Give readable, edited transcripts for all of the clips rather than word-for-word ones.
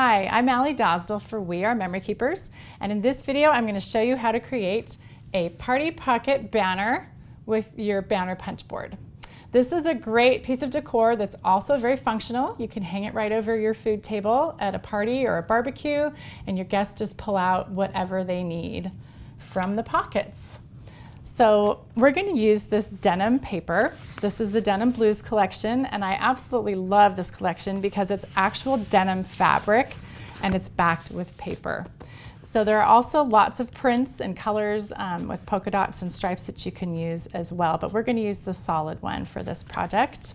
Hi, I'm Allie Dosdell for We Are Memory Keepers, and in this video I'm going to show you how to create a party pocket banner with your banner punch board. This is a great piece of decor that's also very functional. You can hang it right over your food table at a party or a barbecue, and your guests just pull out whatever they need from the pockets. So we're going to use this denim paper. This is the Denim Blues collection, and I absolutely love this collection because it's actual denim fabric and it's backed with paper. So there are also lots of prints and colors with polka dots and stripes that you can use as well, but we're going to use the solid one for this project.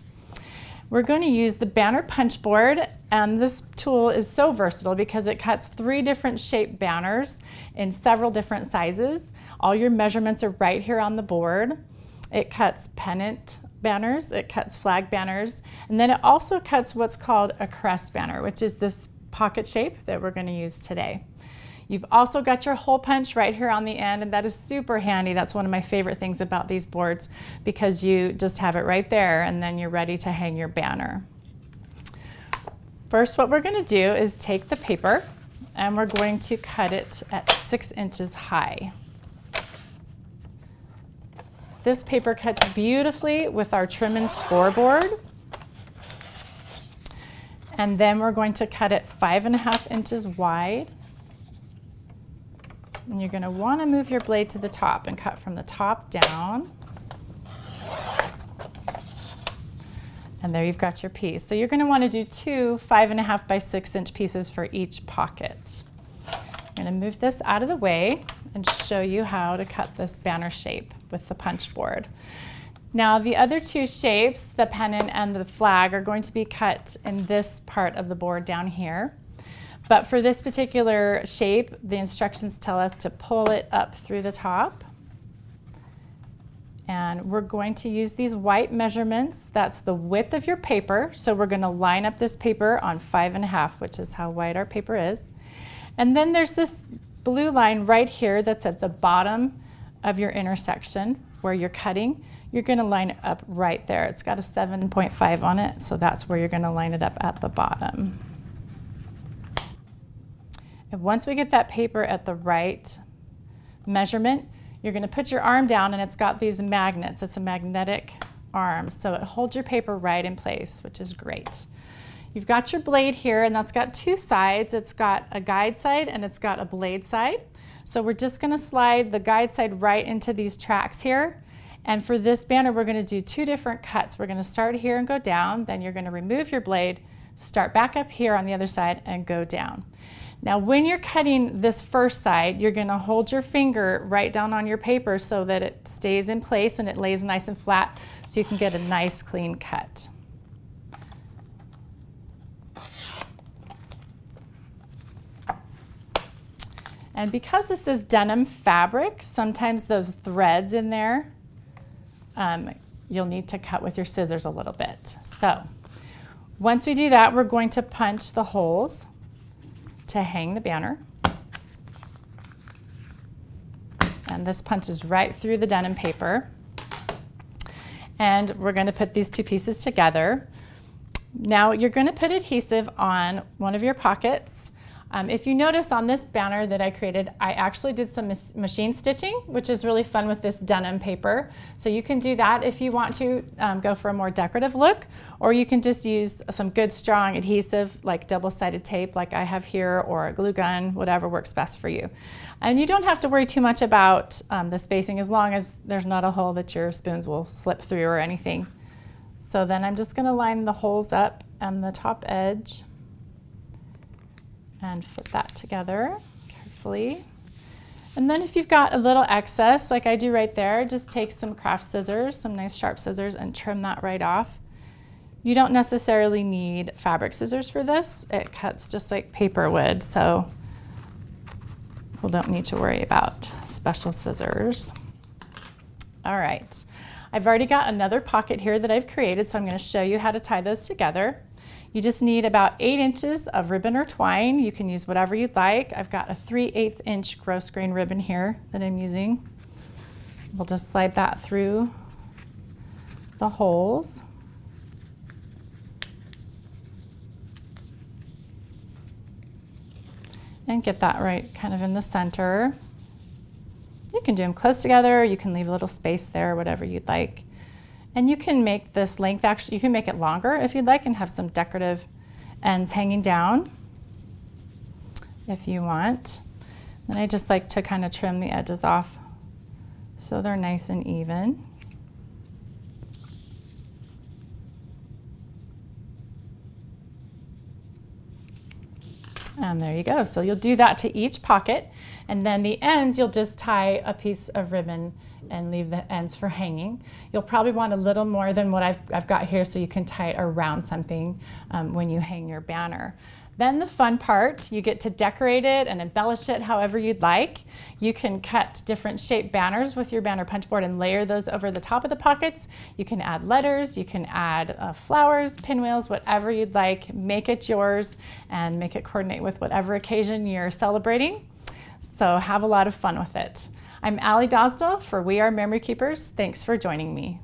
We're going to use the banner punch board, and this tool is so versatile because it cuts 3 different shaped banners in several different sizes. All your measurements are right here on the board. It cuts pennant banners, it cuts flag banners, and then it also cuts what's called a crest banner, which is this pocket shape that we're going to use today. You've also got your hole punch right here on the end, and that is super handy. That's one of my favorite things about these boards because you just have it right there and then you're ready to hang your banner. First, what we're going to do is take the paper and we're going to cut it at 6 inches high. This paper cuts beautifully with our trim and scoreboard. And then we're going to cut it 5.5 inches wide. And you're going to want to move your blade to the top and cut from the top down. And there you've got your piece. So you're going to want to do 2 5.5 by 6 inch pieces for each pocket. I'm going to move this out of the way and show you how to cut this banner shape with the punch board. Now the other 2 shapes, the pennant and the flag, are going to be cut in this part of the board down here. But for this particular shape, the instructions tell us to pull it up through the top. And we're going to use these white measurements. That's the width of your paper. So we're going to line up this paper on 5.5, which is how wide our paper is. And then there's this blue line right here that's at the bottom of your intersection where you're cutting. You're going to line it up right there. It's got a 7.5 on it, so that's where you're going to line it up at the bottom. And once we get that paper at the right measurement, you're going to put your arm down, and it's got these magnets. It's a magnetic arm, so it holds your paper right in place, which is great. You've got your blade here, and that's got 2 sides. It's got a guide side and it's got a blade side. So we're just going to slide the guide side right into these tracks here. And for this banner, we're going to do 2 different cuts. We're going to start here and go down, then you're going to remove your blade, start back up here on the other side and go down. Now when you're cutting this first side, you're going to hold your finger right down on your paper so that it stays in place and it lays nice and flat so you can get a nice clean cut. And because this is denim fabric, sometimes those threads in there, you'll need to cut with your scissors a little bit. So once we do that, we're going to punch the holes to hang the banner. And this punches right through the denim paper. And we're going to put these 2 pieces together. Now you're going to put adhesive on one of your pockets. If you notice on this banner that I created, I actually did some machine stitching, which is really fun with this denim paper. So you can do that if you want to go for a more decorative look, or you can just use some good strong adhesive like double-sided tape like I have here, or a glue gun, whatever works best for you. And you don't have to worry too much about the spacing as long as there's not a hole that your spoons will slip through or anything. So then I'm just going to line the holes up on the top edge and flip that together carefully. And then if you've got a little excess, like I do right there, just take some craft scissors, some nice sharp scissors, and trim that right off. You don't necessarily need fabric scissors for this. It cuts just like paper would, so we don't need to worry about special scissors. All right, I've already got another pocket here that I've created, so I'm going to show you how to tie those together. You just need about 8 inches of ribbon or twine. You can use whatever you'd like. I've got a 3/8 inch gross grain ribbon here that I'm using. We'll just slide that through the holes. and get that right kind of in the center. You can do them close together, you can leave a little space there, whatever you'd like. And you can make this length, actually, you can make it longer if you'd like and have some decorative ends hanging down if you want. Then I just like to kind of trim the edges off so they're nice and even. And there you go. So you'll do that to each pocket, and then the ends you'll just tie a piece of ribbon and leave the ends for hanging. You'll probably want a little more than what I've got here so you can tie it around something when you hang your banner. Then the fun part, you get to decorate it and embellish it however you'd like. You can cut different shaped banners with your banner punch board and layer those over the top of the pockets. You can add letters, you can add flowers, pinwheels, whatever you'd like. Make it yours and make it coordinate with whatever occasion you're celebrating. So have a lot of fun with it. I'm Allie Dosdell for We Are Memory Keepers. Thanks for joining me.